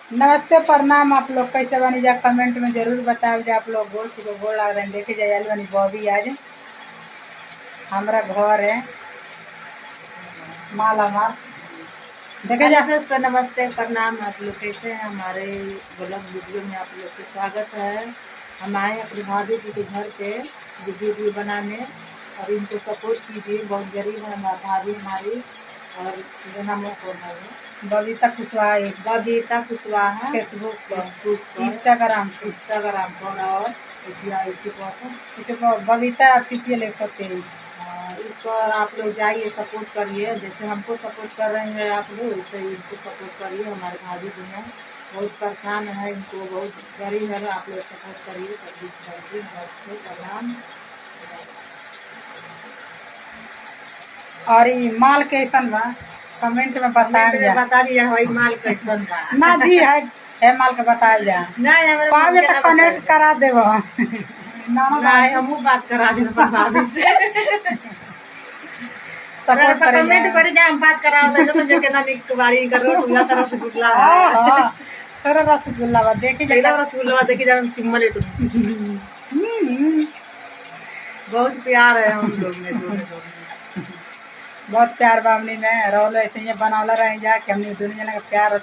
नमस्ते प्रणाम। आप लोग कैसे बनी जा कमेंट में जरूर बताओ। जा आप लोग गोल को गोल लग रहे हैं। देखे जाए बनी बॉबी आज हमारा घर है माला माल देखे जा। दोस्तों नमस्ते प्रणाम। आप लोग कैसे हैं? हमारे ब्लॉग वीडियो में आप लोग का स्वागत है। हम आए अपनी भाभी जी के घर पे वीडियो बनाने और इनको सपोर्ट कीजिए। बहुत गरीब है हमारी भाभी हमारी। और नाम कौन है? बबीता कुशवाहा बबीता कुशवाहा। फेसबुक पर इंस्टाग्राम पर और बबीता ऑफिशियल 123। इस पर आप लोग जाइए सपोर्ट करिए। जैसे हमको सपोर्ट कर रहे हैं आप लोग वैसे इनको सपोर्ट करिए। हमारे भाभी जी हैं बहुत परेशान है, इनको बहुत गरीब है। आप लोग सपोर्ट करिए। नमस्ते प्रणाम। और ये माल कैसन बा कमेंट में बता दिया भाई माल कैसन बा। ना जी है माल के बताया जा नहीं पावे तो कनेक्ट करा देव हम बात करा दें भाभी से। सपोर्ट कमेंट कर हम बात करा बारी करो रसगुल्ला थोड़ा रसगुल्ला बा देखी रसगुल्ला देखी जाए सिम्बल बहुत प्यार है हम लोग में दोनों। बहुत प्यार बा हमनी में रोल ऐसे ही बनौला रहे जा कि हमने दुनिया का प्यार